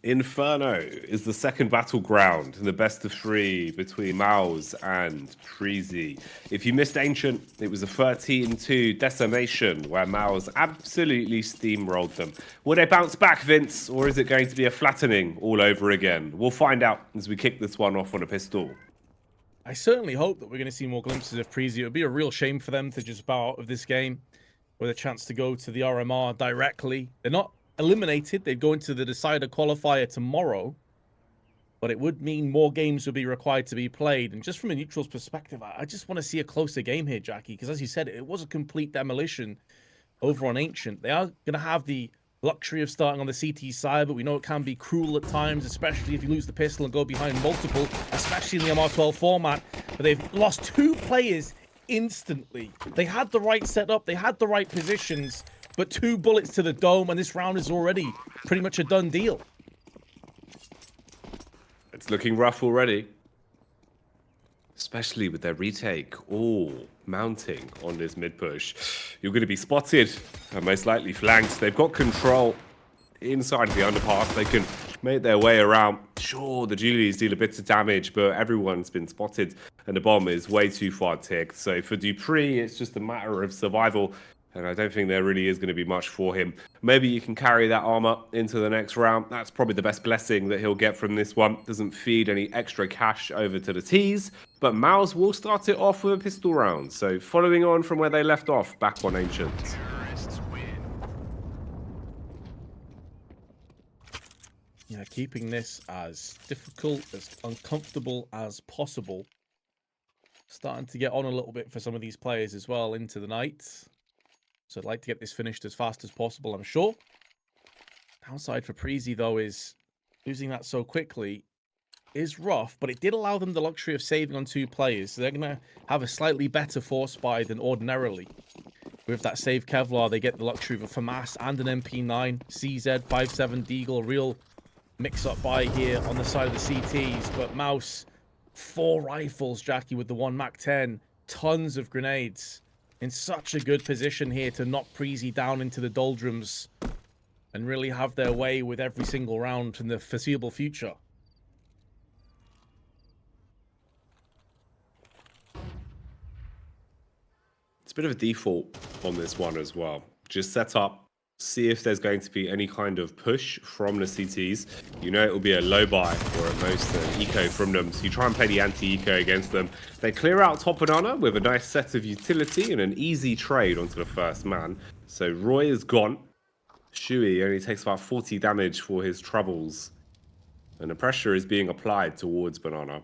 Inferno is the second battleground in the best of three between Mouz and Preasy. If you missed Ancient, it was a 13-2 decimation where Mouz absolutely steamrolled them. Will they bounce back, Vince, or is it going to be a flattening all over again? We'll find out as we kick this one off on a pistol. I certainly hope that we're going to see more glimpses of Preasy. It would be a real shame for them to just bow out of this game with a chance to go to the RMR directly. They're not eliminated. They'd go into the decider qualifier tomorrow, but it would mean more games would be required to be played. And just from a neutral's perspective, I just want to see a closer game here, Jacky, because as you said, it was a complete demolition over on Ancient. They are going to have the luxury of starting on the CT side, but we know it can be cruel at times, especially if you lose the pistol and go behind multiple, especially in the MR12 format. But they've lost 2 players instantly. They had the right setup, they had the right positions, but 2 bullets to the dome, and this round is already pretty much a done deal. It's looking rough already. Especially with their retake all mounting on this mid push. You're going to be spotted and most likely flanked. They've got control inside of the underpass. They can make their way around. Sure, the Julies deal a bit of damage, but everyone's been spotted and the bomb is way too far ticked. So for dupreeh, it's just a matter of survival. And I don't think there really is going to be much for him. Maybe you can carry that armor into the next round. That's probably the best blessing that he'll get from this one. Doesn't feed any extra cash over to the T's. But Mouz will start it off with a pistol round. So following on from where they left off back on Ancient. Yeah, keeping this as difficult, as uncomfortable as possible. Starting to get on a little bit for some of these players as well into the night. So I'd like to get this finished as fast as possible, I'm sure. Downside for Preasy, though, is losing that so quickly is rough, but it did allow them the luxury of saving on 2 players. So they're going to have a slightly better force buy than ordinarily. With that save Kevlar, they get the luxury of a FAMAS and an MP9, CZ, 5.7 Deagle, real mix-up buy here on the side of the CTs. But Mouz, 4 rifles, Jacky, with the 1 MAC-10, tons of grenades. In such a good position here to knock Preasy down into the doldrums and really have their way with every single round in the foreseeable future. It's a bit of a default on this one as well. Just set up, see if there's going to be any kind of push from the CTs. You know it will be a low buy or at most an eco from them. So you try and play the anti-eco against them. They clear out top banana with a nice set of utility and an easy trade onto the first man. So Roy is gone. Shui only takes about 40 damage for his troubles. And the pressure is being applied towards banana.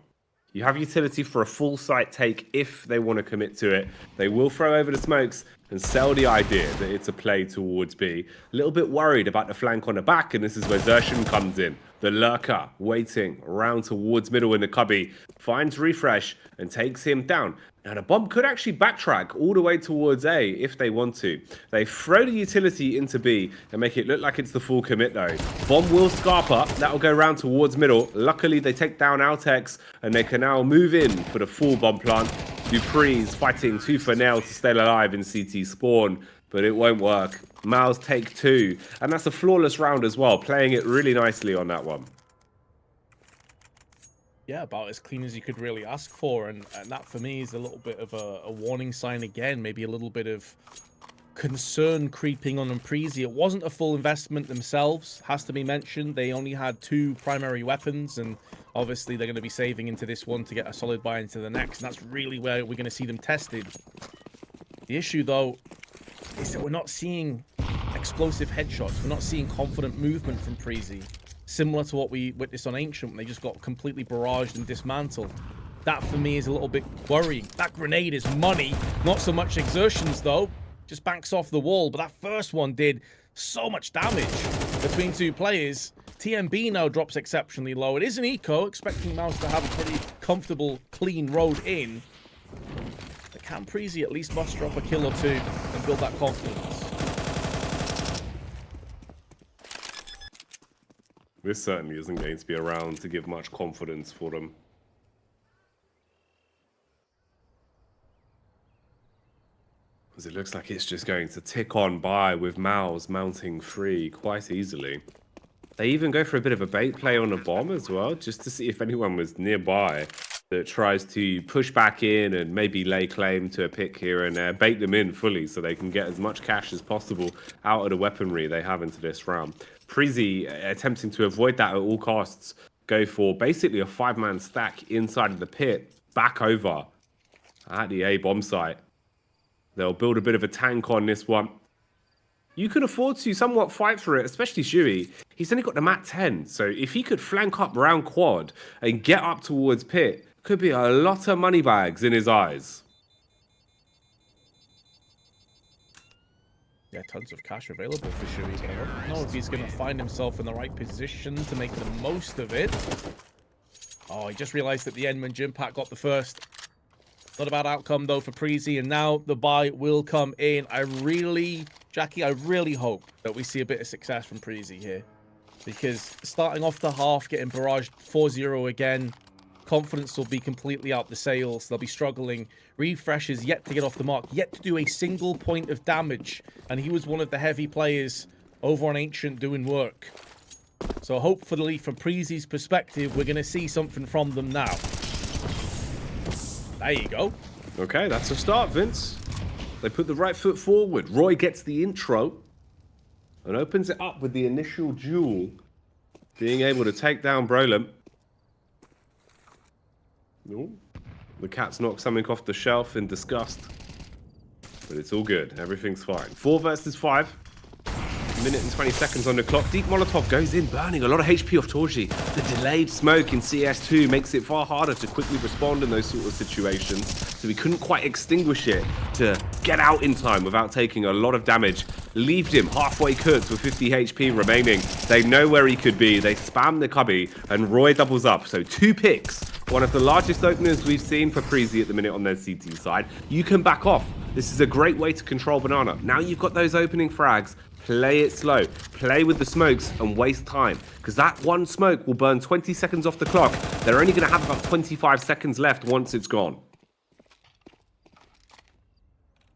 You have utility for a full site take if they want to commit to it. They will throw over the smokes and sell the idea that it's a play towards B. A little bit worried about the flank on the back, and this is where Zershan comes in. The lurker waiting around towards middle in the cubby, finds refresh and takes him down. Now the bomb could actually backtrack all the way towards A if they want to. They throw the utility into B and make it look like it's the full commit though. Bomb will scarp up, that'll go round towards middle. Luckily they take down Altex and they can now move in for the full bomb plant. dupreeh's fighting tooth and nail to stay alive in CT spawn, but it won't work. Mouz take 2, and that's a flawless round as well, playing it really nicely on that one. Yeah, about as clean as you could really ask for, and that for me is a little bit of a warning sign again, maybe a little bit of concern creeping on Preasy. It wasn't a full investment themselves, has to be mentioned. They only had 2 primary weapons, and obviously they're going to be saving into this one to get a solid buy into the next, and that's really where we're going to see them tested. The issue, though, is that we're not seeing explosive headshots. We're not seeing confident movement from Preasy, similar to what we witnessed on Ancient when they just got completely barraged and dismantled. That, for me, is a little bit worrying. That grenade is money, not so much exertions, though. Just banks off the wall, but that first one did so much damage between 2 players. TMB now drops exceptionally low. It is an eco, expecting Mouz to have a pretty comfortable, clean road in. But can Preasy at least muster up a kill or 2 and build that confidence? This certainly isn't going to be around to give much confidence for them. Because it looks like it's just going to tick on by with Mouz mounting 3 quite easily. They even go for a bit of a bait play on a bomb as well, just to see if anyone was nearby that tries to push back in and maybe lay claim to a pick here and there, bait them in fully so they can get as much cash as possible out of the weaponry they have into this round. Preasy attempting to avoid that at all costs, go for basically a 5-man stack inside of the pit, back over at the A bomb site. They'll build a bit of a tank on this one. You can afford to somewhat fight for it, especially Shuey. He's only got the mat 10, so if he could flank up round quad and get up towards pit, could be a lot of money bags in his eyes. Yeah, tons of cash available for Shuey, but I don't know if he's going to find himself in the right position to make the most of it. Oh, he just realized that the Endman gym pack got the first. Not a bad outcome, though, for Preasy, and now the buy will come in. Jacky, I really hope that we see a bit of success from Preasy here, because starting off the half, getting barraged 4-0 again, confidence will be completely out the sails. They'll be struggling. Refreshes yet to get off the mark, yet to do a single point of damage, and he was one of the heavy players over on Ancient doing work. So hopefully, from Preasy's perspective, we're going to see something from them now. There you go. Okay, that's a start, Vince. They put the right foot forward. Roy gets the intro and opens it up with the initial duel, being able to take down Brolem. Ooh. The cat's knocked something off the shelf in disgust. But it's all good. Everything's fine. 4 versus 5. Minute and 20 seconds on the clock. Deep Molotov goes in, burning a lot of HP off Torji. The delayed smoke in CS2 makes it far harder to quickly respond in those sort of situations. So we couldn't quite extinguish it to get out in time without taking a lot of damage. Leaved him halfway cooked with 50 HP remaining. They know where he could be. They spam the cubby, and Roy doubles up. So 2 picks. One of the largest openers we've seen for Preasy at the minute on their CT side. You can back off. This is a great way to control Banana. Now you've got those opening frags. Play it slow. Play with the smokes and waste time. Because that one smoke will burn 20 seconds off the clock. They're only going to have about 25 seconds left once it's gone.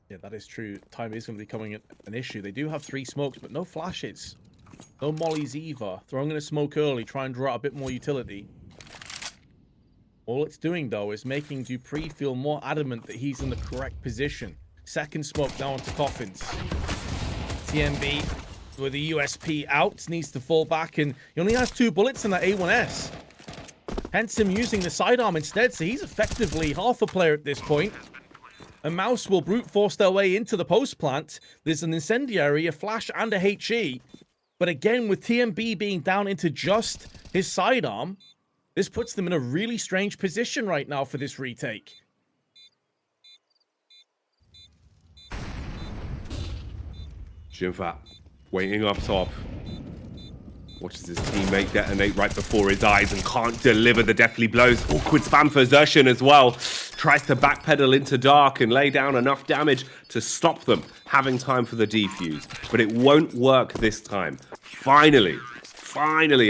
Yeah, that is true. Time is going to be becoming an issue. They do have 3 smokes, but no flashes. No mollies either. Throwing in a smoke early, try and draw out a bit more utility. All it's doing, though, is making Dupree feel more adamant that he's in the correct position. Second smoke now onto Coffins. TMB with the USP out, needs to fall back, and he only has 2 bullets in that A1S. Hence him using the sidearm instead, so he's effectively half a player at this point. And Mouz will brute force their way into the post plant. There's an incendiary, a flash, and a HE. But again, with TMB being down into just his sidearm, this puts them in a really strange position right now for this retake. Jinfat waiting up top. Watches his teammate detonate right before his eyes and can't deliver the deathly blows. Awkward spam for Zertian as well. Tries to backpedal into dark and lay down enough damage to stop them having time for the defuse. But it won't work this time. Finally,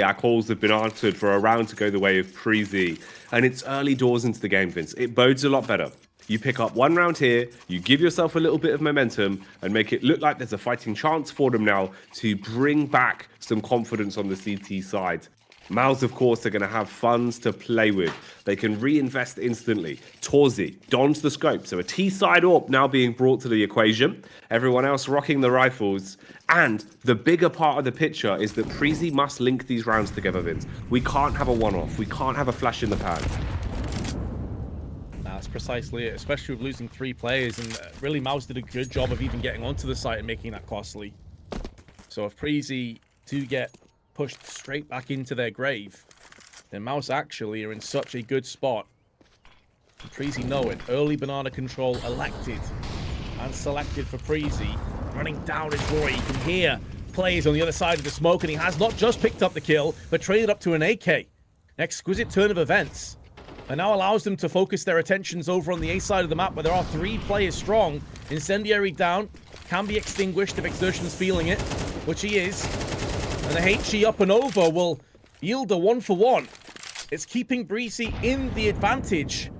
our calls have been answered for a round to go the way of Preasy. And it's early doors into the game, Vince. It bodes a lot better. You pick up 1 round here, you give yourself a little bit of momentum and make it look like there's a fighting chance for them now to bring back some confidence on the CT side. Mouz, of course, are going to have funds to play with. They can reinvest instantly. Torzi dons the scope, so a T-side AWP now being brought to the equation. Everyone else rocking the rifles. And the bigger part of the picture is that Preasy must link these rounds together, Vince. We can't have a one-off. We can't have a flash in the pan. That's precisely it, especially with losing 3 players, and really Mouz did a good job of even getting onto the site and making that costly. So if Preasy do get pushed straight back into their grave, then Mouz actually are in such a good spot. And Preasy know it. Early banana control elected and selected for Preasy. Running down is Roy. You can hear players on the other side of the smoke, and he has not just picked up the kill, but traded up to an AK. An exquisite turn of events. And now allows them to focus their attentions over on the A side of the map, where there are 3 players strong. Incendiary down, can be extinguished if Exertion's feeling it, which he is. And the HE up and over will yield a 1-for-1. It's keeping Preasy in the advantage.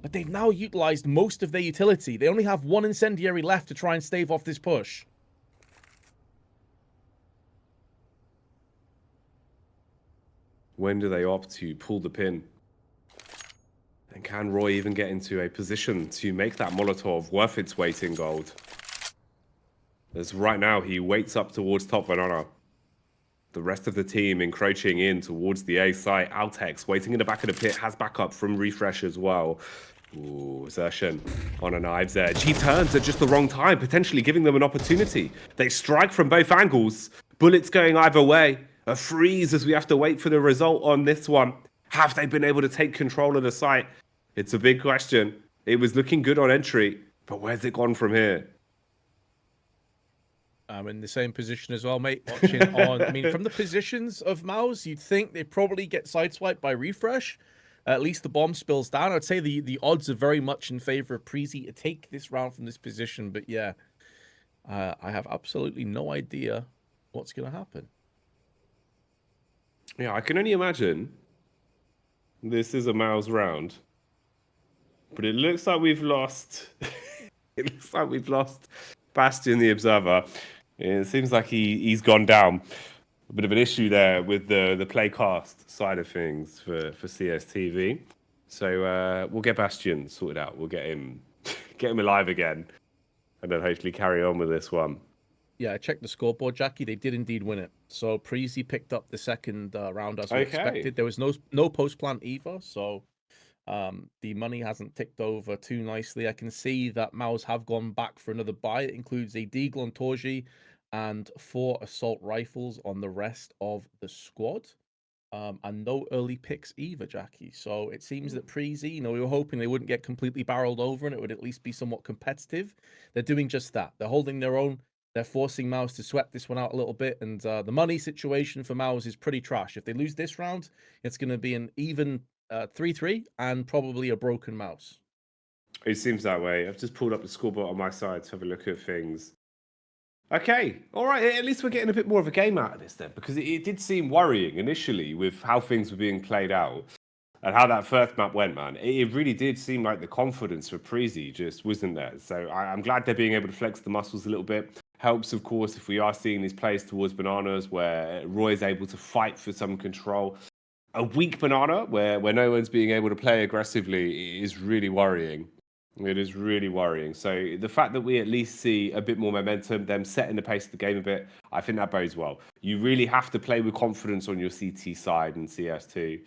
But they've now utilized most of their utility. They only have 1 incendiary left to try and stave off this push. When do they opt to pull the pin? And can Roy even get into a position to make that Molotov worth its weight in gold? As right now, he waits up towards top banana. The rest of the team encroaching in towards the A site. Altex waiting in the back of the pit, has backup from Refresh as well. Ooh, Zertian on a knife's edge. He turns at just the wrong time, potentially giving them an opportunity. They strike from both angles. Bullets going either way. A freeze as we have to wait for the result on this one. Have they been able to take control of the site? It's a big question. It was looking good on entry, but where's it gone from here? I'm in the same position as well, mate. Watching on, I mean, from the positions of Mouz, you'd think they probably get sideswiped by Refresh. At least the bomb spills down. I'd say the odds are very much in favor of Preasy to take this round from this position. But yeah, I have absolutely no idea what's going to happen. Yeah, I can only imagine this is a Mouz round. But it looks like we've lost. It looks like we've lost Bastion the Observer. It seems like he's gone down. A bit of an issue there with the playcast side of things for CSTV. So we'll get Bastion sorted out. We'll get him alive again, and then hopefully carry on with this one. Yeah, I checked the scoreboard, Jacky. They did indeed win it. So Preasy picked up the second round as we expected. There was no post plant either, so the money hasn't ticked over too nicely. I can see that Mouz have gone back for another buy. It includes a Deagle on Torji and 4 assault rifles on the rest of the squad. And no early picks either, Jacky. So it seems that Preasy, we were hoping they wouldn't get completely barreled over and it would at least be somewhat competitive. They're doing just that. They're holding their own. They're forcing Mouz to sweat this one out a little bit. And the money situation for Mouz is pretty trash. If they lose this round, it's going to be an even 3-3 and probably a broken Mouz. It seems that way. I've just pulled up the scoreboard on my side to have a look at things. Okay, all right. At least we're getting a bit more of a game out of this then, because it did seem worrying initially with how things were being played out and how that first map went, man. It really did seem like the confidence for Preasy just wasn't there. So I'm glad they're being able to flex the muscles a little bit. Helps, of course, if we are seeing these plays towards Bananas where Roy's able to fight for some control. A weak Banana where no one's being able to play aggressively is really worrying. It is really worrying. So the fact that we at least see a bit more momentum, them setting the pace of the game a bit, I think that bodes well. You really have to play with confidence on your CT side and CS2.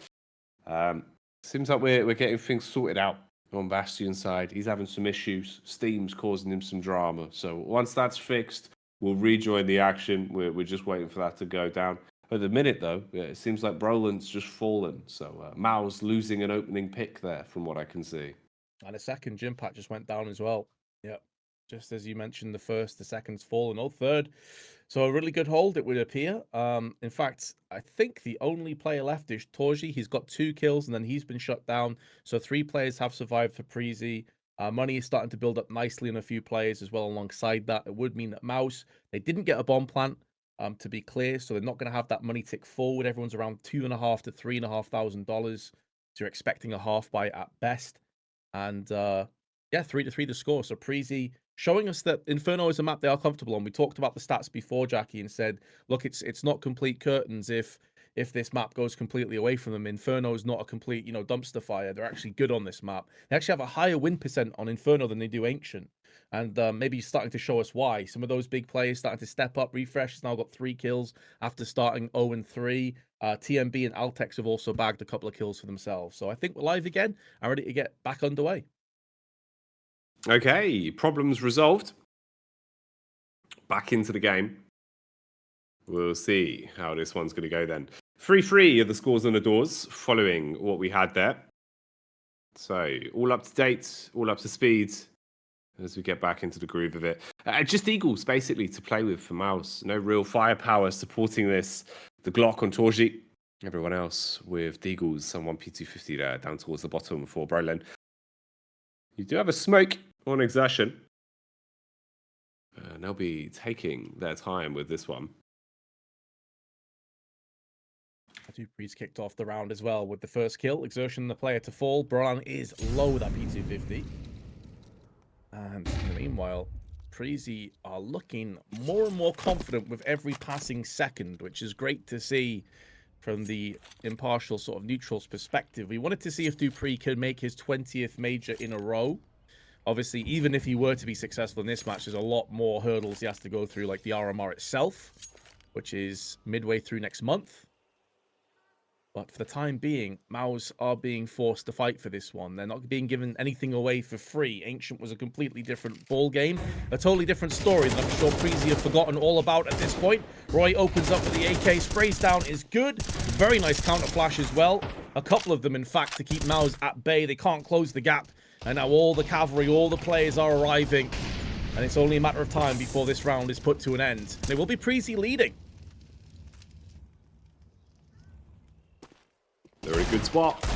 Seems like we're getting things sorted out on Bastion's side. He's having some issues. Steam's causing him some drama. So once that's fixed, we'll rejoin the action. We're just waiting for that to go down. At the minute, though, it seems like Broland's just fallen. So Mouz losing an opening pick there, from what I can see. And a second gym pack just went down as well. Yeah, just as you mentioned, the second's fallen. Oh, third. So a really good hold, it would appear. In fact, I think the only player left is Torji. He's got 2 kills and then he's been shut down. So 3 players have survived for Preasy. Money is starting to build up nicely in a few players as well alongside that. It would mean that Mouz, they didn't get a bomb plant, to be clear. So they're not going to have that money tick forward. Everyone's around $2,500 to $3,500. So you're expecting a half buy at best. And yeah, 3-3 the score. So Preasy showing us that Inferno is a map they are comfortable on. We talked about the stats before, Jacky, and said, look, it's not complete curtains if this map goes completely away from them. Inferno is not a complete, dumpster fire. They're actually good on this map. They actually have a higher win percent on Inferno than they do Ancient. And maybe starting to show us why. Some of those big players starting to step up. Refresh has now got 3 kills after starting 0-3. TMB and Altex have also bagged a couple of kills for themselves. So I think we're live again and ready to get back underway. Okay, problems resolved. Back into the game. We'll see how this one's going to go then. 3-3 are the scores on the doors following what we had there. So all up to date, all up to speed as we get back into the groove of it. Just Eagles basically to play with for Mouz. No real firepower supporting this. The Glock on Torji. Everyone else with Deagles, someone P250 there down towards the bottom for Broland. You do have a smoke on Exertion. And they'll be taking their time with this one. Preasy kicked off the round as well with the first kill. Exertion the player to fall. Broland is low with that P250. And in the meanwhile, Preasy are looking more and more confident with every passing second, which is great to see from the impartial sort of neutral's perspective. We wanted to see if Dupree could make his 20th major in a row. Obviously, even if he were to be successful in this match, there's a lot more hurdles he has to go through, like the RMR itself, which is midway through next month. But for the time being, Mouz are being forced to fight for this one. They're not being given anything away for free. Ancient was a completely different ball game, a totally different story that I'm sure Preasy have forgotten all about at this point. Roy opens up with the AK, sprays down is good. Very nice counter flash as well. A couple of them, in fact, to keep Mouz at bay. They can't close the gap. And now all the cavalry, all the players are arriving. And it's only a matter of time before this round is put to an end. And it will be Preasy leading. They're in a good spot,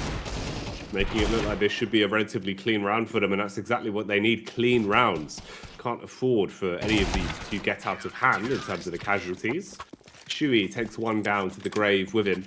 making it look like this should be a relatively clean round for them, and that's exactly what they need, clean rounds. Can't afford for any of these to get out of hand in terms of the casualties. Shui takes one down to the grave with him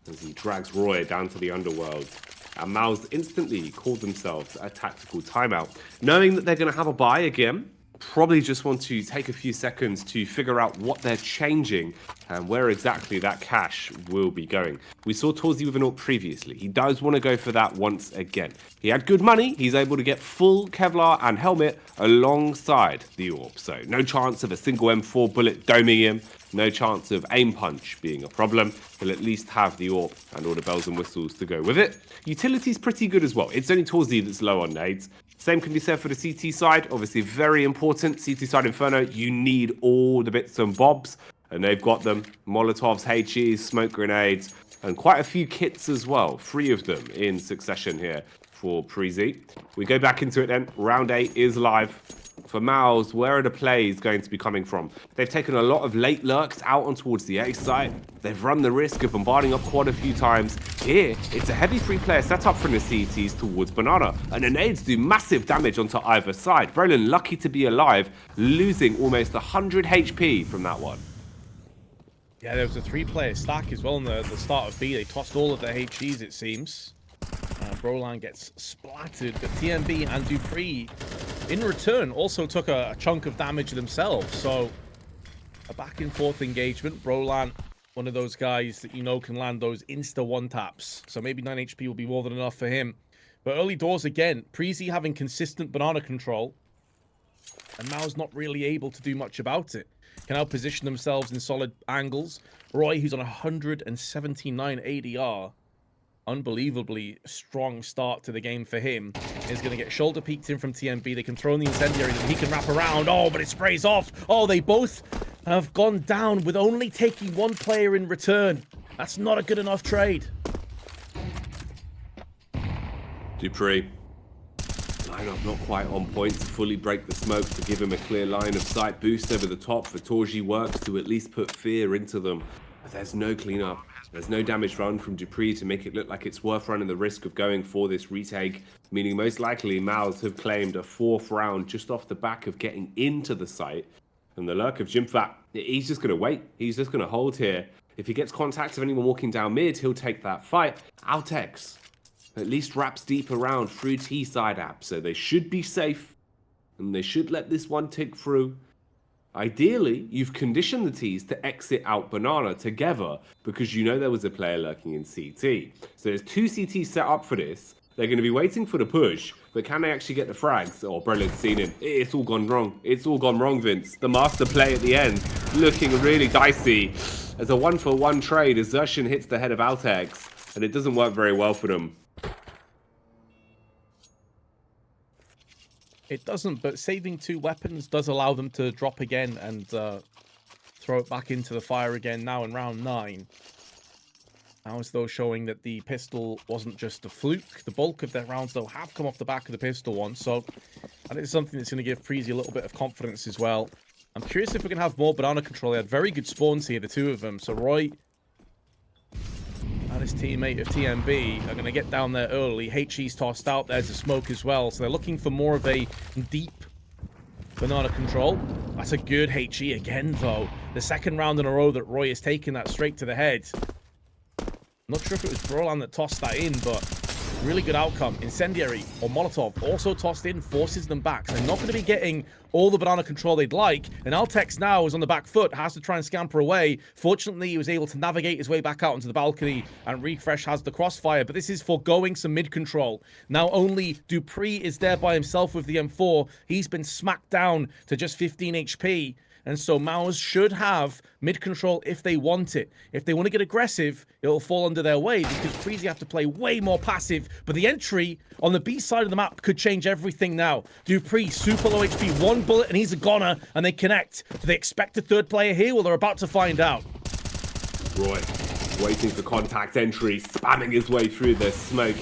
as he drags Roy down to the underworld. And Mouz instantly called themselves a tactical timeout. Knowing that they're going to have a buy again, probably just want to take a few seconds to figure out what they're changing and where exactly that cash will be going. We saw Torzi with an AWP previously. He does want to go for that once again. He had good money. He's able to get full Kevlar and helmet alongside the AWP. So no chance of a single M4 bullet doming him. No chance of aim punch being a problem. He'll at least have the AWP and all the bells and whistles to go with it. Utility's pretty good as well. It's only Torzi that's low on nades. Same can be said for the CT side. Obviously, very important. CT side Inferno, you need all the bits and bobs. And they've got them. Molotovs, HEs, smoke grenades, and quite a few kits as well. 3 of them in succession here for Preasy. We go back into it then. Round 8 is live. For Mouz, where are the plays going to be coming from? They've taken a lot of late lurks out on towards the A side. They've run the risk of bombarding up quad a few times. Here, it's a heavy 3-player setup from the CTs towards Banana. And the nades do massive damage onto either side. Brolin lucky to be alive, losing almost 100 HP from that one. Yeah, there was a 3-player stack as well in the start of B. They tossed all of their HEs, it seems. Brolan gets splattered, but TMB and Dupree, in return, also took a chunk of damage themselves. So, a back-and-forth engagement. Brolan, one of those guys that you know can land those insta-1 taps. So maybe 9 HP will be more than enough for him. But early doors again. Preasy having consistent banana control. And Mouz not really able to do much about it. Can now position themselves in solid angles. Roy, who's on 179 ADR. Unbelievably strong start to the game for him, is going to get shoulder peeked in from TMB. They can throw in the incendiary and he can wrap around. Oh, but it sprays off. Oh, they both have gone down with only taking 1 player in return. That's not a good enough trade. Dupree. Lineup not quite on point to fully break the smoke to give him a clear line of sight. Boost over the top for Torji works to at least put fear into them. But there's no cleanup. There's no damage run from Dupree to make it look like it's worth running the risk of going for this retake, meaning most likely Mouz have claimed a 4th round just off the back of getting into the site. And the lurk of Jimfat, he's just going to wait. He's just going to hold here. If he gets contact of anyone walking down mid, he'll take that fight. Altex at least wraps deep around through T-side app, so they should be safe. And they should let this one tick through. Ideally, you've conditioned the T's to exit out Banana together because you know there was a player lurking in CT. So there's 2 CTs set up for this. They're going to be waiting for the push, but can they actually get the frags? Oh, Brelin's seen him. It's all gone wrong. It's all gone wrong, Vince. The master play at the end, looking really dicey. As a 1-for-1 trade, Azertian hits the head of Altex, and it doesn't work very well for them. It doesn't, but saving 2 weapons does allow them to drop again and throw it back into the fire again now in round 9. Now as though showing that the pistol wasn't just a fluke. The bulk of their rounds, though, have come off the back of the pistol one, so that is something that's going to give Preasy a little bit of confidence as well. I'm curious if we can have more banana control. They had very good spawns here, the 2 of them. So Roy and his teammate of TMB are going to get down there early. HE's tossed out. There's a smoke as well. So they're looking for more of a deep banana control. That's a good HE again, though. The 2nd round in a row that Roy has taken that straight to the head. Not sure if it was Brolan that tossed that in, but Really good outcome. Incendiary or Molotov also tossed in, forces them back. So they're not going to be getting all the banana control they'd like. And Altex now is on the back foot, has to try and scamper away. Fortunately, he was able to navigate his way back out onto the balcony, and Refresh has the crossfire. But this is foregoing some mid control. Now only Dupree is there by himself with the M4. He's been smacked down to just 15 HP. And so Mouz should have mid control if they want it. If they want to get aggressive, it'll fall under their weight because Preasy have to play way more passive. But the entry on the B side of the map could change everything now. Dupree, super low HP, 1 bullet, and he's a goner, and they connect. Do they expect a third player here? Well, they're about to find out. Roy, waiting for contact entry, spamming his way through the smoke.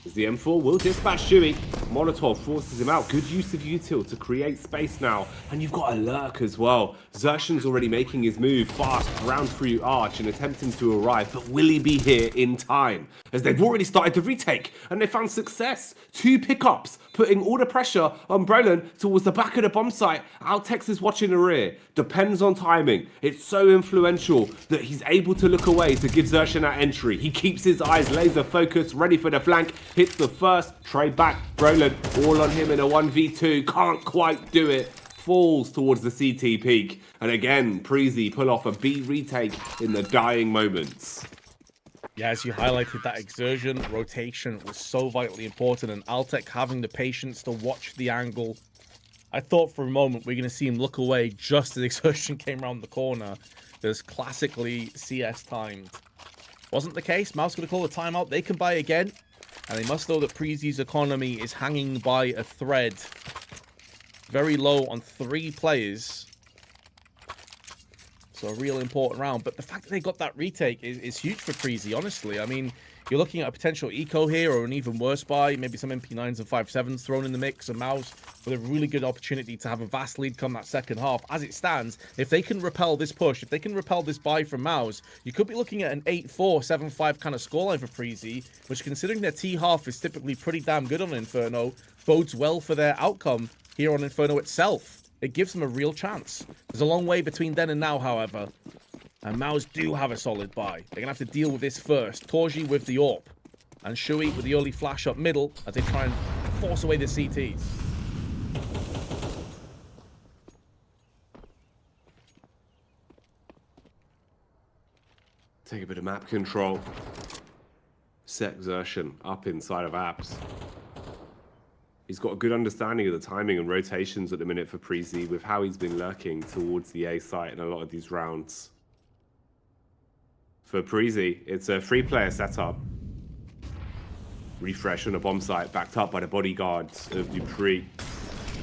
As the M4 will dispatch Shuey. Molotov forces him out. Good use of util to create space now. And you've got a lurk as well. Xertion's already making his move fast round through Arch and attempting to arrive. But will he be here in time? As they've already started to retake and they found success. 2 pickups, putting all the pressure on Brolin towards the back of the bomb site. Altex is watching the rear. Depends on timing. It's so influential that he's able to look away to give Xertion that entry. He keeps his eyes laser focused, ready for the flank. Hits the first, trade back. Brolin all on him in a 1v2. Can't quite do it. Falls towards the CT peak. And again, Preasy pull off a B retake in the dying moments. Yeah, as you highlighted, that exertion, rotation was so vitally important, and Altec having the patience to watch the angle. I thought for a moment we're going to see him look away just as exertion came around the corner. There's classically CS timed. Wasn't the case. Mouz going to call a timeout. They can buy again. And they must know that Preasy's economy is hanging by a thread. Very low on 3 players. So a real important round. But the fact that they got that retake is huge for Preasy, honestly. I mean, you're looking at a potential eco here, or an even worse buy. Maybe some MP9s and 5.7s thrown in the mix. And Mouz with a really good opportunity to have a vast lead come that second half. As it stands, if they can repel this push, if they can repel this buy from Mouz, you could be looking at an 8-4, 7-5 kind of scoreline for Preasy, which, considering their T-half is typically pretty damn good on Inferno, bodes well for their outcome here on Inferno itself. It gives them a real chance. There's a long way between then and now, however. And Mouz do have a solid buy. They're going to have to deal with this first. Torji with the AWP. And Shuey with the early flash up middle as they try and force away the CTs. Take a bit of map control. Set Xertion up inside of apps. He's got a good understanding of the timing and rotations at the minute for Preasy with how he's been lurking towards the A site in a lot of these rounds. For Preasy, it's a 3-player setup. Refresh on a bomb site, backed up by the bodyguards of Dupree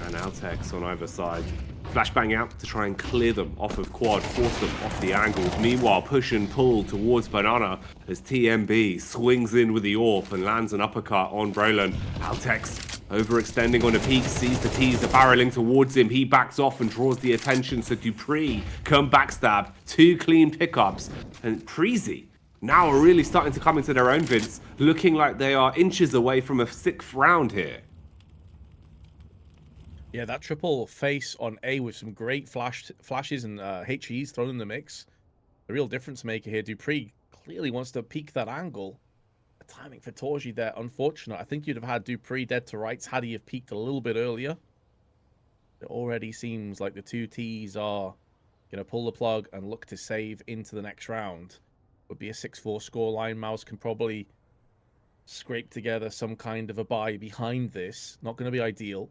and Altex on either side. Flashbang out to try and clear them off of quad, force them off the angles. Meanwhile, push and pull towards Banana as TMB swings in with the AWP and lands an uppercut on Brolin. Altex overextending on a peak, sees the T's are barreling towards him. He backs off and draws the attention, so Dupree come backstab. 2 clean pickups. And Preasy now are really starting to come into their own, Vince, looking like they are inches away from a 6th round here. Yeah, that triple face on A with some great flashes and HEs thrown in the mix. The real difference maker here. Dupree clearly wants to peek that angle. The timing for Torji there, unfortunate. I think you'd have had Dupree dead to rights had he have peeked a little bit earlier. It already seems like the 2 Ts are going to pull the plug and look to save into the next round. Would be a 6-4 scoreline. Mouz can probably scrape together some kind of a buy behind this. Not going to be ideal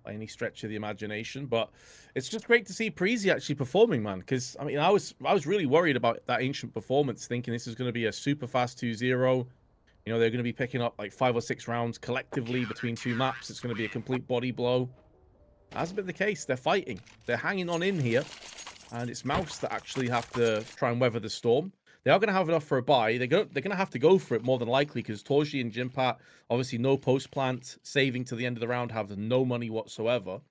by any stretch of the imagination, but it's just great to see Preasy actually performing, man. Because I mean, I was really worried about that Ancient performance, thinking this is going to be a super fast 2-0. You know, they're going to be picking up like 5 or 6 rounds collectively between 2 maps. It's going to be a complete body blow. Hasn't been the case. They're fighting. They're hanging on in here, and it's Mouz that actually have to try and weather the storm. They are going to have enough for a buy. They're going to have to go for it more than likely, because Torji and Jimpat, obviously no post-plant, saving to the end of the round, have no money whatsoever.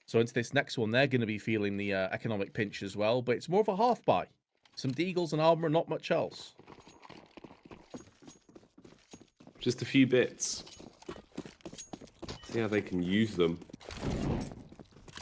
So into this next one, they're going to be feeling the economic pinch as well, but it's more of a half buy. Some deagles and armor, not much else. Just a few bits. See how they can use them.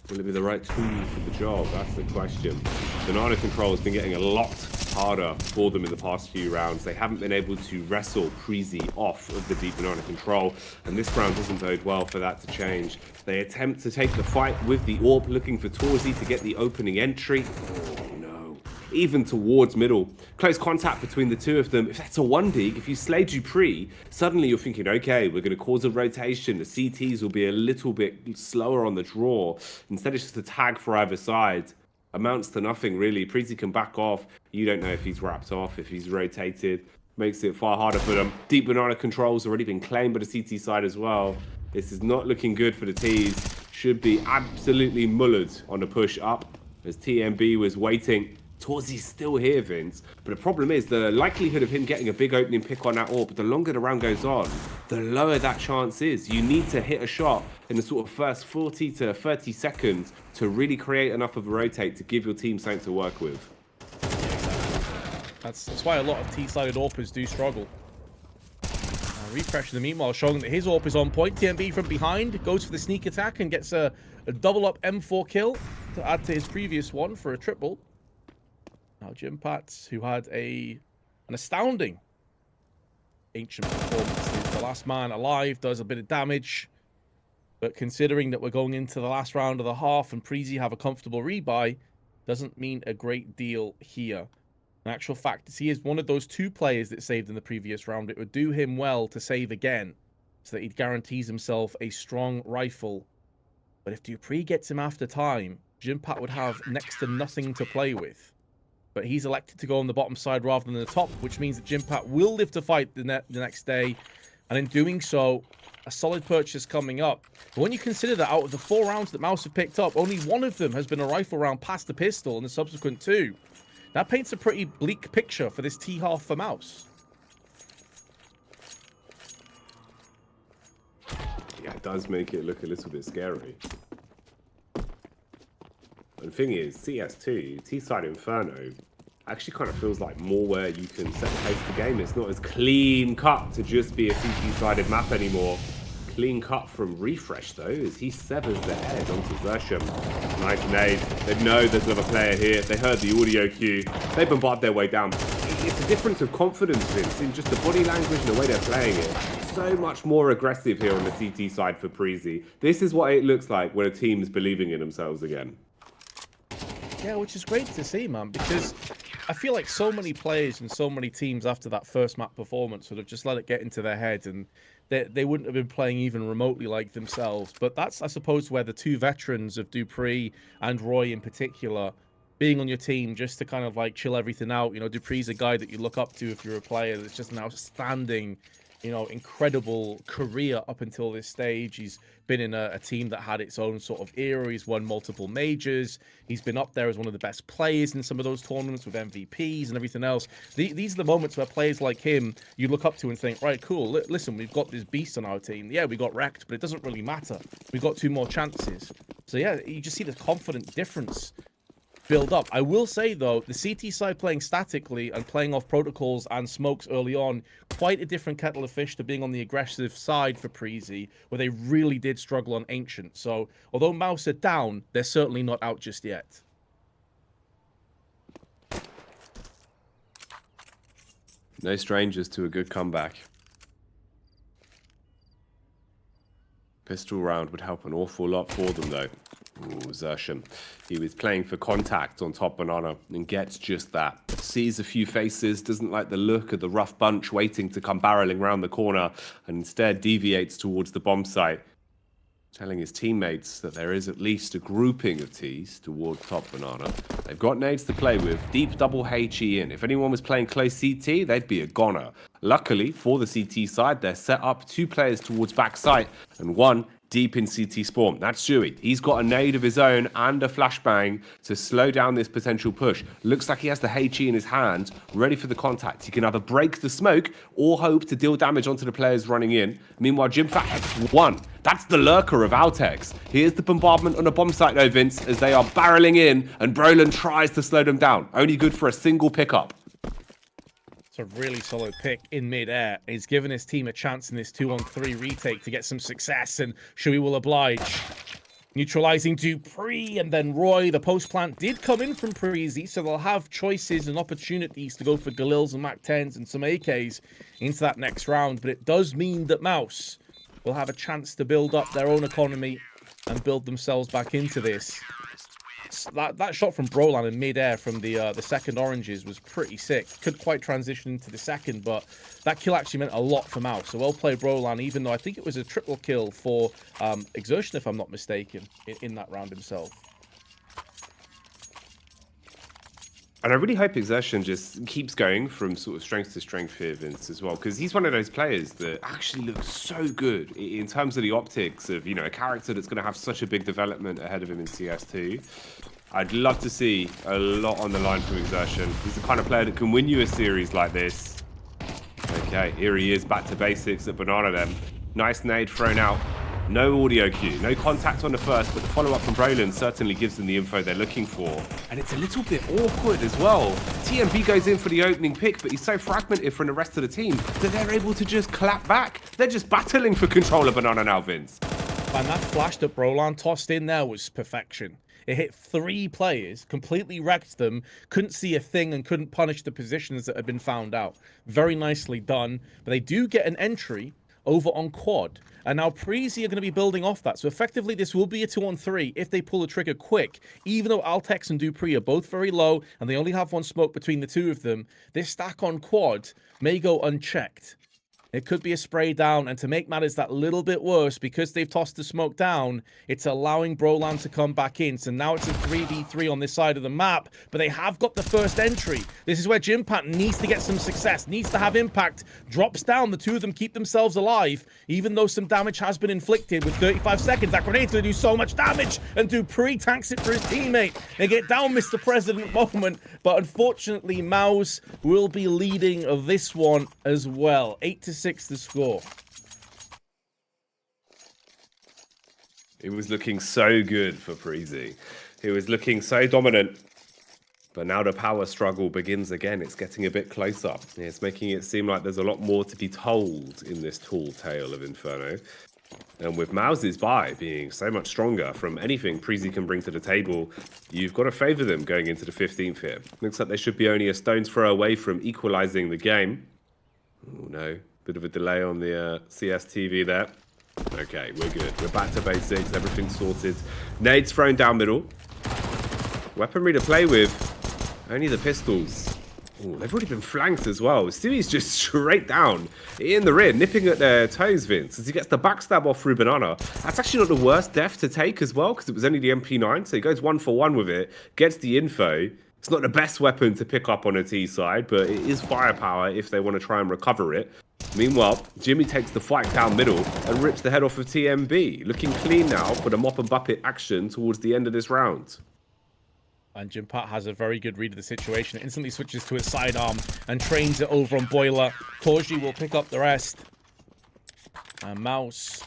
Will it be the right tool for the job? That's the question. Banana control has been getting a lot harder for them in the past few rounds. They haven't been able to wrestle Preasy off of the deep banana control, and this round doesn't bode well for that to change. They attempt to take the fight with the AWP, looking for Torzy to get the opening entry. Oh no. Even towards middle. Close contact between the two of them. If that's a 1-dig, if you slay Dupree, suddenly you're thinking, okay, we're going to cause a rotation. The CTs will be a little bit slower on the draw. Instead, it's just a tag for either side. Amounts to nothing, really. Preasy can back off. You don't know if he's wrapped off, if he's rotated. Makes it far harder for them. Deep banana control's already been claimed by the CT side as well. This is not looking good for the T's. Should be absolutely mullered on the push up as TMB was waiting. Torzy's still here, Vince. But the problem is the likelihood of him getting a big opening pick on that AWP, the longer the round goes on, the lower that chance is. You need to hit a shot in the sort of first 40 to 30 seconds to really create enough of a rotate to give your team something to work with. That's why a lot of T-sided AWPers do struggle. Refresh in the meanwhile, showing that his AWP is on point. TMB from behind goes for the sneak attack and gets a double up M4 kill to add to his previous one for a triple. Now Jimpats, who had an astounding ancient performance, is the last man alive, does a bit of damage. But considering that we're going into the last round of the half and Preasy have a comfortable rebuy, doesn't mean a great deal here. In actual fact, he is one of those two players that saved in the previous round. It would do him well to save again, so that he guarantees himself a strong rifle. But if Dupree gets him after time, Jimpat would have next to nothing to play with. But he's elected to go on the bottom side rather than the top, which means that Jimpat will live to fight the next day. And in doing so, a solid purchase coming up. But when you consider that out of the 4 rounds that Mouz have picked up, only one of them has been a rifle round past the pistol, and the subsequent 2. That paints a pretty bleak picture for this T-half for Mouz. Yeah, it does make it look a little bit scary. And the thing is, CS2, T-side Inferno, actually kind of feels like more where you can set the pace of the game. It's not as clean cut to just be a CT-sided map anymore. Clean cut from Refresh, though, as he severs the head onto Zersham. Nice nade. They know there's another player here. They heard the audio cue. They bombard their way down. It's a difference of confidence, Vince, in just the body language and the way they're playing it. So much more aggressive here on the CT side for Preasy. This is what it looks like when a team's believing in themselves again. Yeah, which is great to see, man, because I feel like so many players and so many teams after that first map performance would have just let it get into their head, and they wouldn't have been playing even remotely like themselves. But that's, I suppose, where the 2 veterans of Dupree and Roy in particular, being on your team just to kind of like chill everything out. You know, Dupree's a guy that you look up to if you're a player that's just an outstanding, you know, incredible career up until this stage. He's been in a team that had its own sort of era. He's won multiple majors. He's been up there as one of the best players in some of those tournaments with MVPs and everything else. These are the moments where players like him, you look up to and think, right, cool, listen, we've got this beast on our team. Yeah, we got wrecked, but it doesn't really matter. We got 2 more chances. So yeah, you just see the confident difference build up. I will say, though, the CT side playing statically and playing off protocols and smokes early on, quite a different kettle of fish to being on the aggressive side for Preasy, where they really did struggle on Ancient. So, although Mouz are down, they're certainly not out just yet. No strangers to a good comeback. Pistol round would help an awful lot for them, though. Ooh, Zersham. He was playing for contact on top banana and gets just that. Sees a few faces, doesn't like the look of the rough bunch waiting to come barreling round the corner, and instead deviates towards the bomb site, telling his teammates that there is at least a grouping of T's towards top banana. They've got nades to play with, deep double HE in. If anyone was playing close CT, they'd be a goner. Luckily, for the CT side, they're set up 2 players towards back site and 1 deep in CT spawn. That's Dewey. He's got a nade of his own and a flashbang to slow down this potential push. Looks like he has the HE in his hand, ready for the contact. He can either break the smoke or hope to deal damage onto the players running in. Meanwhile, Jimfat heads 1. That's the lurker of Altex. Here's the bombardment on the bomb site, though, Vince, as they are barreling in, and Brolin tries to slow them down. Only good for a single pickup. It's a really solid pick in mid-air. He's given his team a chance in this 2-on-3 retake to get some success, and Shui will oblige. neutralizing Dupree, and then Roy. The post plant did come in from Preasy, so they'll have choices and opportunities to go for Galils and Mac-10s and some AKs into that next round. But it does mean that Mouz will have a chance to build up their own economy and build themselves back into this. That shot from Brolan in mid-air from the second oranges was pretty sick. Couldn't quite transition into the second, but that kill actually meant a lot for Mouz. So well played, Brolan, even though I think it was a triple kill for Exertion, if I'm not mistaken, in that round himself. And I really hope Exertion just keeps going from sort of strength to strength here, Vince, as well, because he's one of those players that actually looks so good in terms of the optics of, you know, a character that's going to have such a big development ahead of him in CS2. I'd love to see a lot on the line from Exertion. He's the kind of player that can win you a series like this. Okay, here he is, back to basics at Banana then. Nice nade thrown out. No audio cue, no contact on the first, but the follow-up from Brolin certainly gives them the info they're looking for. And it's a little bit awkward as well. TMB goes in for the opening pick, but he's so fragmented from the rest of the team that they're able to just clap back. They're just battling for control of Banana now, Vince. And that flash that Brolan tossed in there was perfection. It hit 3 players, completely wrecked them, couldn't see a thing and couldn't punish the positions that had been found out. Very nicely done, but they do get an entry over on quad. And now Preasy are going to be building off that. So effectively, this will be a 2-on-3 if they pull the trigger quick. Even though Altex and Dupree are both very low and they only have 1 smoke between the 2 of them, this stack on quad may go unchecked. It could be a spray down, and to make matters that little bit worse, because they've tossed the smoke down, it's allowing Brolan to come back in. So now it's a 3v3 on this side of the map, but they have got the first entry. This is where Jimpat needs to get some success, needs to have impact, drops down, the 2 of them keep themselves alive, even though some damage has been inflicted with 35 seconds. That grenade's going to do so much damage, and Dupree tanks it for his teammate. They get down Mr. President moment, but unfortunately, Mouz will be leading this one as well. 8-6 the score. It was looking so good for Preasy. It was looking so dominant. But now the power struggle begins again. It's getting a bit closer. It's making it seem like there's a lot more to be told in this tall tale of Inferno. And with Mouz's buy being so much stronger from anything Preasy can bring to the table, you've got to favour them going into the 15th here. Looks like they should be only a stone's throw away from equalising the game. Oh no. Bit of a delay on the CSTV there. Okay, we're good. We're back to basics. Everything's sorted. Nades thrown down middle. Weaponry to play with. Only the pistols. Ooh, they've already been flanked as well. Stewie's just straight down in the rear, nipping at their toes, Vince, as he gets the backstab off through Banana. That's actually not the worst death to take as well, because it was only the MP9, so he goes 1 for 1 with it, gets the info. It's not the best weapon to pick up on a T side, but it is firepower if they want to try and recover it. Meanwhile, Jimmy takes the fight down middle and rips the head off of TMB. Looking clean now for the mop and bucket action towards the end of this round. And Jimpat has a very good read of the situation. It instantly switches to his sidearm and trains it over on Boiler. Torji will pick up the rest. And Mouz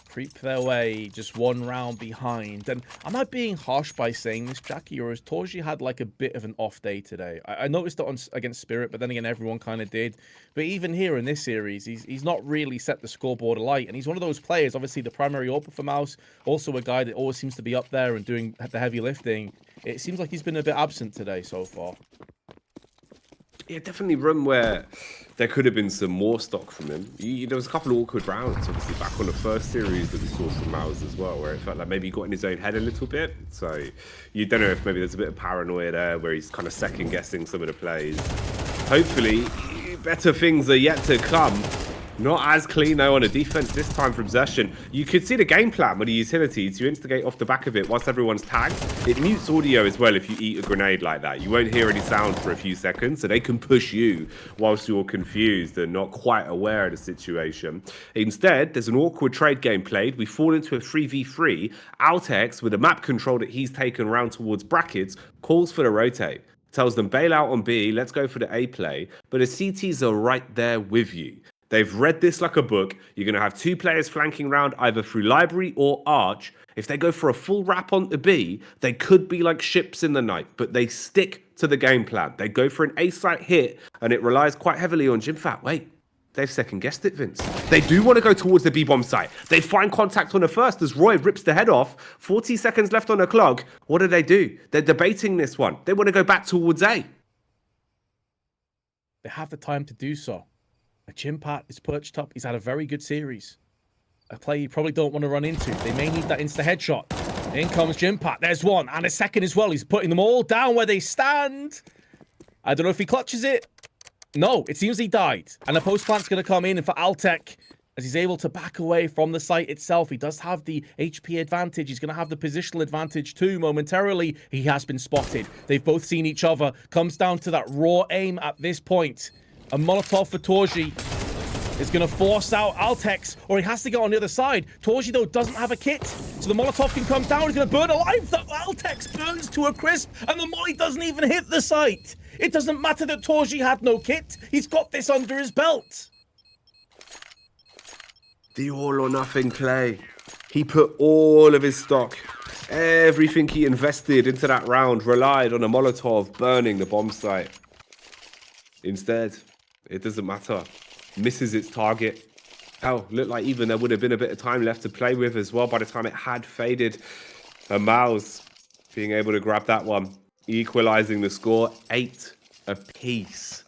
creep their way just 1 round behind. And am I being harsh by saying this, Jacky, or has Torji had like a bit of an off day today? I noticed it against Spirit, but then again, everyone kind of did. But even here in this series, he's not really set the scoreboard alight. And he's one of those players, obviously the primary AWP for Mouz, also a guy that always seems to be up there and doing the heavy lifting. It seems like he's been a bit absent today so far. Yeah, definitely room where there could have been some more stock from him. There was a couple of awkward rounds, obviously, back on the first series that we saw from Mouz as well, where it felt like maybe he got in his own head a little bit. So you don't know if maybe there's a bit of paranoia there where he's kind of second-guessing some of the plays. Hopefully, better things are yet to come. Not as clean, though, on a defense this time from Zeshin. You could see the game plan with the utilities. You instigate off the back of it whilst everyone's tagged. It mutes audio as well if you eat a grenade like that. You won't hear any sound for a few seconds, so they can push you whilst you're confused and not quite aware of the situation. Instead, there's an awkward trade game played. We fall into a 3v3. Altex, with a map control that he's taken around towards brackets, calls for the rotate. Tells them bail out on B, let's go for the A play. But the CTs are right there with you. They've read this like a book. You're going to have 2 players flanking round either through library or arch. If they go for a full wrap onto B, they could be like ships in the night, but they stick to the game plan. They go for an A-site hit, and it relies quite heavily on Jimfat. Wait, They've second-guessed it, Vince. They do want to go towards the B-bomb site. They find contact on the first as Roy rips the head off. 40 seconds left on the clock. What do? They're debating this one. They want to go back towards A. They have the time to do so. A Jimpat is perched up. He's had a very good series. A play you probably don't want to run into. They may need that insta headshot. In comes Jimpat. There's one. And a second as well. He's putting them all down where they stand. I don't know if he clutches it. No, it seems he died. And the post plant's going to come in. And for Altec, as he's able to back away from the site itself, he does have the HP advantage. He's going to have the positional advantage too. Momentarily, he has been spotted. They've both seen each other. Comes down to that raw aim at this point. A Molotov for Torji is going to force out Altex, or he has to go on the other side. Torji, though, doesn't have a kit, so the Molotov can come down. He's going to burn alive. The Altex burns to a crisp, and the molly doesn't even hit the site. It doesn't matter that Torji had no kit. He's got this under his belt. The all-or-nothing play. He put all of his stock, everything he invested into that round, relied on a Molotov burning the bomb site. Instead, it doesn't matter. Misses its target. Hell, looked like even there would have been a bit of time left to play with as well by the time it had faded. And Mouz being able to grab that one, equalizing the score, 8 apiece.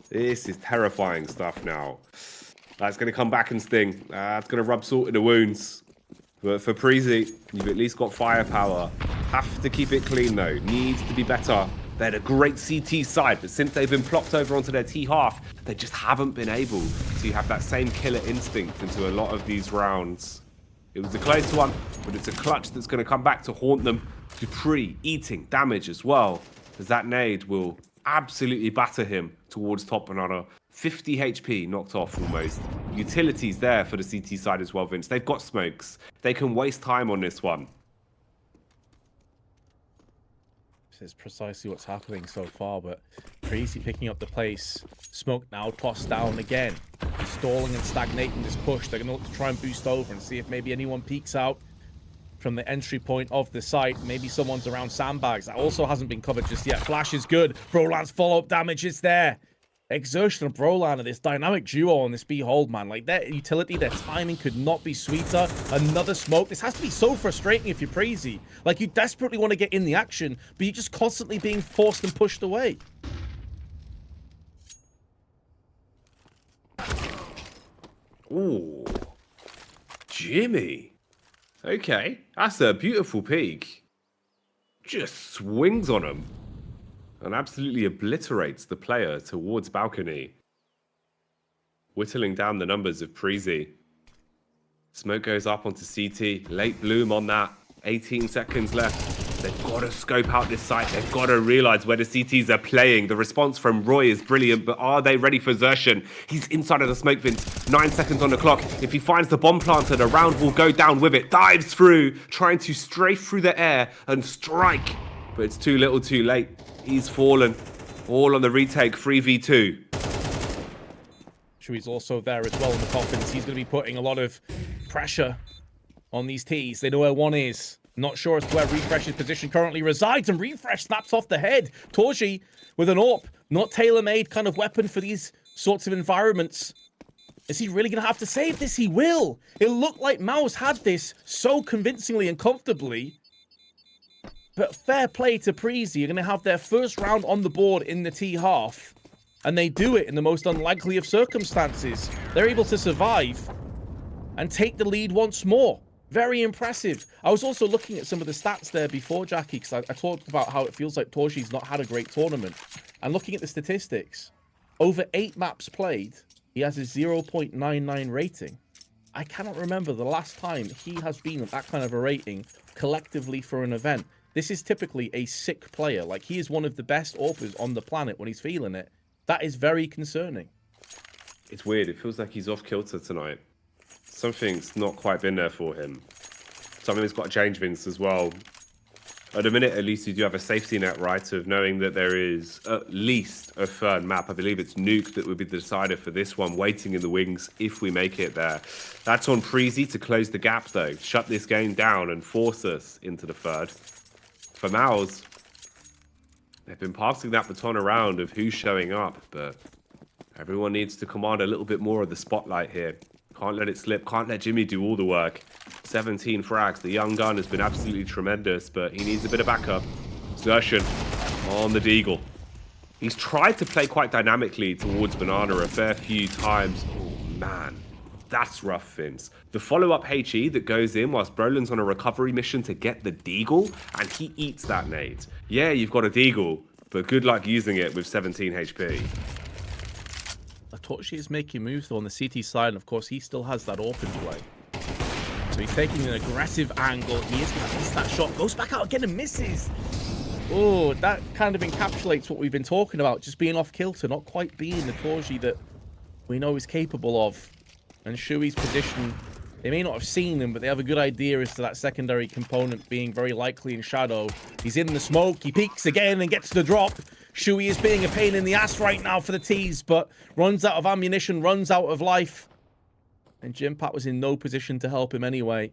This is terrifying stuff now. That's going to come back and sting. It's going to rub salt in the wounds. But for Preasy, you've at least got firepower. Have to keep it clean though. Needs to be better. They had a great CT side, but since they've been plopped over onto their T half, they just haven't been able to have that same killer instinct into a lot of these rounds. It was a close one, but it's a clutch that's going to come back to haunt them. Dupree eating damage as well, as that nade will absolutely batter him towards top banana. 50 HP knocked off almost. Utilities there for the CT side as well, Vince. They've got smokes. They can waste time on this one. This is precisely what's happening so far, but Preasy picking up the pace. Smoke now tossed down again. Stalling and stagnating this push. They're going to look to try and boost over and see if maybe anyone peeks out from the entry point of the site. Maybe someone's around sandbags. That also hasn't been covered just yet. Flash is good. Brolan's follow-up damage is there. Exertion of Brolan and this dynamic duo on this B-hold, man. Like, their utility, their timing could not be sweeter. Another smoke. This has to be so frustrating if you're Preasy. Like, you desperately want to get in the action, but you're just constantly being forced and pushed away. Ooh. Jimmy. Okay, that's a beautiful peek. Just swings on him. And absolutely obliterates the player towards balcony. Whittling down the numbers of Preasy. Smoke goes up onto CT. Late bloom on that. 18 seconds left. They've got to scope out this site. They've got to realize where the CTs are playing. The response from Roy is brilliant, but are they ready for Xertion? He's inside of the smoke, Vince. 9 seconds on the clock. If he finds the bomb planter, the round will go down with it. Dives through, trying to strafe through the air and strike. But it's too little too late. He's fallen. All on the retake, 3v2. Chewy's also there as well in the coffins. He's going to be putting a lot of pressure on these T's. They know where one is. Not sure as to where Refresh's position currently resides, and Refresh snaps off the head. Torji with an AWP. Not tailor-made kind of weapon for these sorts of environments. Is he really going to have to save this? He will. It looked like Mouz had this so convincingly and comfortably. But fair play to Preasy. You're going to have their first round on the board in the T half. And they do it in the most unlikely of circumstances. They're able to survive and take the lead once more. Very impressive. I was also looking at some of the stats there before, Jacky, because I talked about how it feels like Torji's not had a great tournament. And looking at the statistics, over 8 maps played, he has a 0.99 rating. I cannot remember the last time he has been at that kind of a rating collectively for an event. This is typically a sick player. Like, he is one of the best AWPers on the planet when he's feeling it. That is very concerning. It's weird. It feels like he's off kilter tonight. Something's not quite been there for him. Something's got to change, Vince, as well. At the minute, at least, you do have a safety net, right, of knowing that there is at least a third map. I believe it's Nuke that would be the decider for this one, waiting in the wings if we make it there. That's on Preasy to close the gap, though. Shut this game down and force us into the third. For Mouz, they've been passing that baton around of who's showing up, but Everyone needs to command a little bit more of the spotlight here. Can't let it slip. Can't let Jimmy do all the work. 17 frags. The young gun has been absolutely tremendous, but he needs a bit of backup. Zertion on the Deagle. He's tried to play quite dynamically towards Banana a fair few times. Oh, man. That's rough, Vince. The follow-up HE that goes in whilst Brolin's on a recovery mission to get the Deagle, and he eats that nade. Yeah, you've got a Deagle, but good luck using it with 17 HP. Atoshi is making moves though on the CT side, and of course he still has that open play. So he's taking an aggressive angle. He is going to miss that shot. Goes back out again and misses. Oh, that kind of encapsulates what we've been talking about. Just being off kilter, not quite being the Atoshi that we know is capable of. And Shui's position, they may not have seen him, but they have a good idea as to that secondary component being very likely in shadow. He's in the smoke. He peeks again and gets the drop. Shui is being a pain in the ass right now for the tease, but runs out of ammunition, runs out of life. And Jimpat was in no position to help him anyway.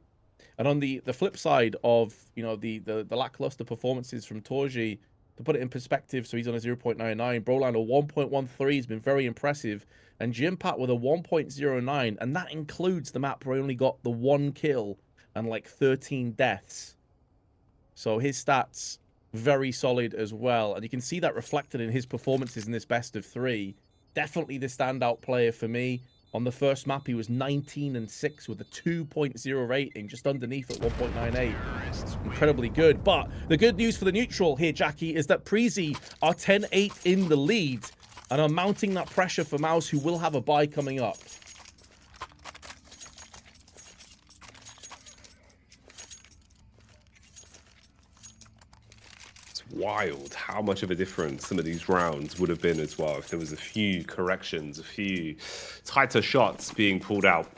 And on the flip side of, you know, the lackluster performances from Torji, to put it in perspective, so he's on a 0.99. Broline a 1.13 has been very impressive. And Jimpat with a 1.09, and that includes the map where he only got the 1 kill and like 13 deaths. So his stats very solid as well, and you can see that reflected in his performances in this best of 3. Definitely the standout player for me. On the first map, he was 19 and 6 with a 2.0 rating, just underneath at 1.98. Incredibly good. But the good news for the neutral here, Jacky, is that Preasy are 10-8 in the lead and are mounting that pressure for Mouz, who will have a bye coming up. Wild how much of a difference some of these rounds would have been as well if there was a few corrections, a few tighter shots being pulled out.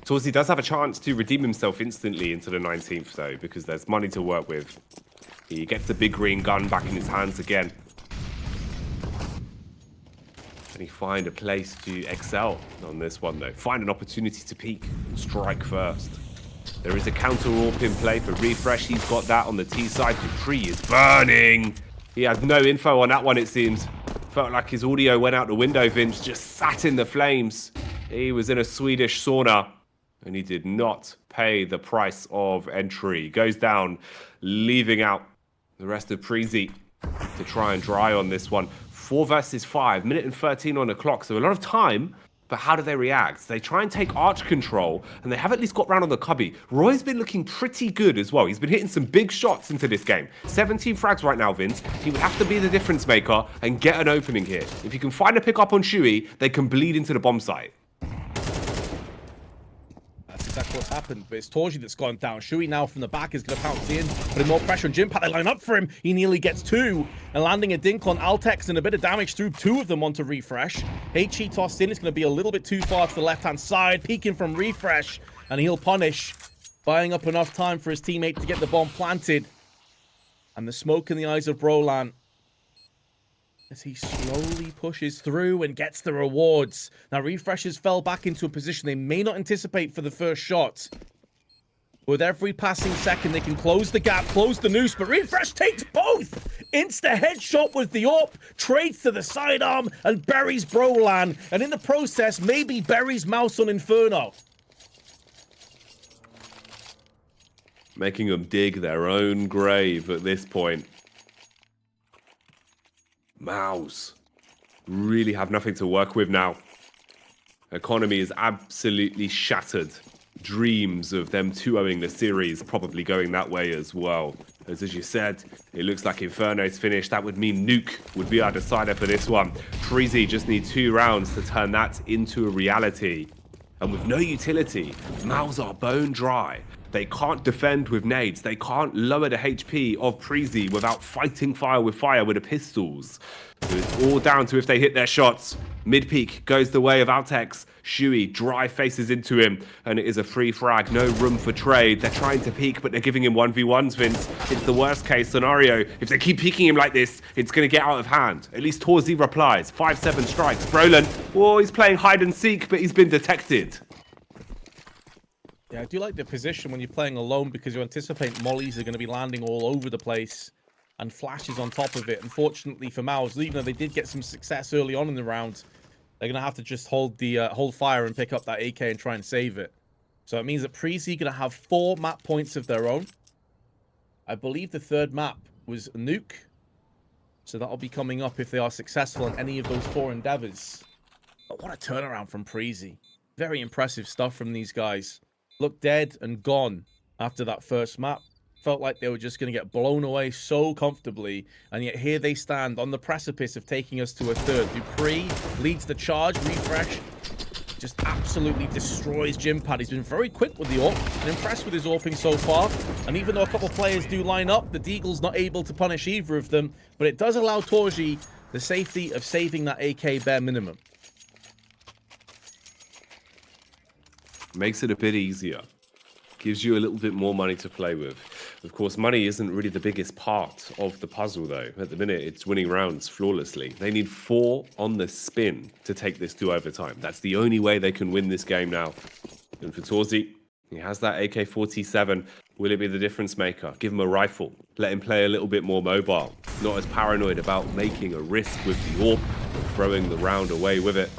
Torzi does have a chance to redeem himself instantly into the 19th though, because there's money to work with. He gets the big green gun back in his hands again. Can he find a place to excel on this one though? Find an opportunity to peek and strike first. There is a counter AWP in play for Refresh. He's got that on the T side. The tree is burning. He had no info on that one, it seems. Felt like his audio went out the window, Vince. Just sat in the flames. He was in a Swedish sauna, and he did not pay the price of entry. Goes down, leaving out the rest of Preasy to try and dry on this one. 4 versus 5, minute and 13 on the clock. So a lot of time. But how do they react? They try and take arch control, and they have at least got round on the cubby. Roy's been looking pretty good as well. He's been hitting some big shots into this game. 17 frags right now, Vince. He would have to be the difference maker and get an opening here. If you can find a pick up on Shui, they can bleed into the bomb site. That's exactly what's happened, but it's Torji that's gone down. Shui now from the back is going to pounce in, putting more pressure on Jimpat. They line up for him. He nearly gets 2, and landing a dink on Altex and a bit of damage through 2 of them onto Refresh. HE tossed in. It's going to be a little bit too far to the left-hand side, peeking from Refresh, and he'll punish, buying up enough time for his teammate to get the bomb planted. And the smoke in the eyes of Brolan as he slowly pushes through and gets the rewards. Now, Refreshers fell back into a position they may not anticipate for the first shot. With every passing second, they can close the gap, close the noose, but Refresh takes both! Insta headshot with the AWP, trades to the sidearm, and buries Brolan. And in the process, maybe buries Mouse on Inferno. Making them dig their own grave at this point. Mouz really have nothing to work with now. Economy is absolutely shattered. Dreams of them 2-0ing the series probably going that way as well. As you said, it looks like Inferno's finished. That would mean Nuke would be our decider for this one. Preasy just need 2 rounds to turn that into a reality. And with no utility, Mouz are bone dry. They can't defend with nades. They can't lower the HP of Preasy without fighting fire with the pistols. So it's all down to if they hit their shots. Mid-peak goes the way of Altex. Shui dry faces into him, and it is a free frag. No room for trade. They're trying to peek, but they're giving him 1v1s, Vince. It's the worst case scenario. If they keep peeking him like this, it's going to get out of hand. At least Torzi replies. 5-7 strikes. Brolan, oh, he's playing hide and seek, but he's been detected. Yeah, I do like the position when you're playing alone because you anticipate mollies are going to be landing all over the place. and flashes on top of it. Unfortunately for Mouz, even though they did get some success early on in the round, they're going to have to just hold fire and pick up that AK and try and save it. So it means that Preasy going to have 4 map points of their own. I believe the third map was Nuke. So that'll be coming up if they are successful in any of those 4 endeavors. But what a turnaround from Preasy. Very impressive stuff from these guys. Looked dead and gone after that first map. Felt like they were just going to get blown away so comfortably. And yet here they stand on the precipice of taking us to a third. Dupree leads the charge. Refresh just absolutely destroys Jimpad. He's been very quick with the AWP. I'm impressed with his AWPing so far. And even though a couple players do line up, the Deagle's not able to punish either of them. But it does allow Torji the safety of saving that AK bare minimum. Makes it a bit easier. Gives you a little bit more money to play with. Of course, money isn't really the biggest part of the puzzle, though. At the minute, it's winning rounds flawlessly. They need 4 on the spin to take this to overtime. That's the only way they can win this game now. And for Torzi, he has that AK-47. Will it be the difference maker? Give him a rifle. Let him play a little bit more mobile. Not as paranoid about making a risk with the AWP or throwing the round away with it.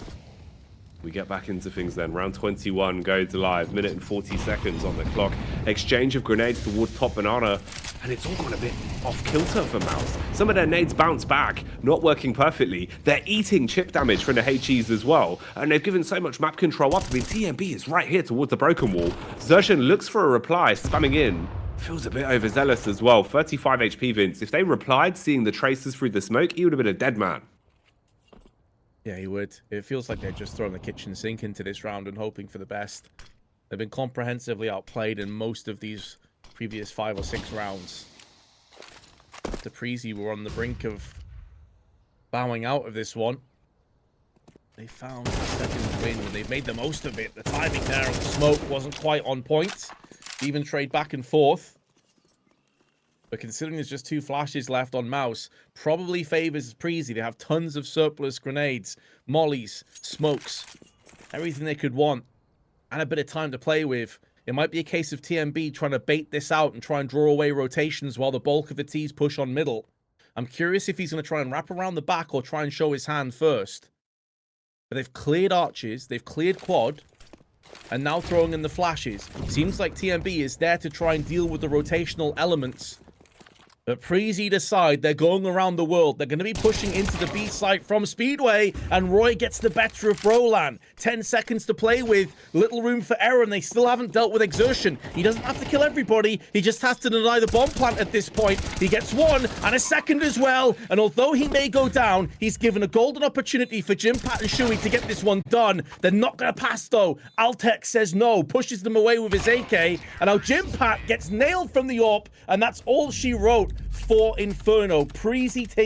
We get back into things then. Round 21 goes live. Minute and 40 seconds on the clock. Exchange of grenades towards top banana. And it's all gone a bit off kilter for Mouz. Some of their nades bounce back, not working perfectly. They're eating chip damage from the HEs as well. And they've given so much map control up. I mean, TMB is right here towards the broken wall. Zershan looks for a reply, spamming in. Feels a bit overzealous as well. 35 HP, Vince. If they replied, seeing the traces through the smoke, he would have been a dead man. Yeah, he would. It feels like they're just throwing the kitchen sink into this round and hoping for the best. They've been comprehensively outplayed in most of these previous 5 or 6 rounds. The Preasy were on the brink of bowing out of this one. They found a second win and they've made the most of it. The timing there of the smoke wasn't quite on point. Even trade back and forth. But considering there's just 2 flashes left on Mouz, probably favors Preasy. They have tons of surplus grenades, mollies, smokes, everything they could want, and a bit of time to play with. It might be a case of TMB trying to bait this out and try and draw away rotations while the bulk of the T's push on middle. I'm curious if he's going to try and wrap around the back or try and show his hand first. But they've cleared arches, they've cleared quad, and now throwing in the flashes. Seems like TMB is there to try and deal with the rotational elements. But Preasy decide they're going around the world. They're going to be pushing into the B site from Speedway, and Roy gets the better of Brolan. 10 seconds to play with, little room for error, and they still haven't dealt with exertion. He doesn't have to kill everybody. He just has to deny the bomb plant at this point. He gets 1 and a second as well, and although he may go down, he's given a golden opportunity for Jimpat and Shui to get this one done. They're not going to pass though. Altec says no, pushes them away with his AK, and now Jimpat gets nailed from the AWP, and that's all she wrote for Inferno. Preasy takes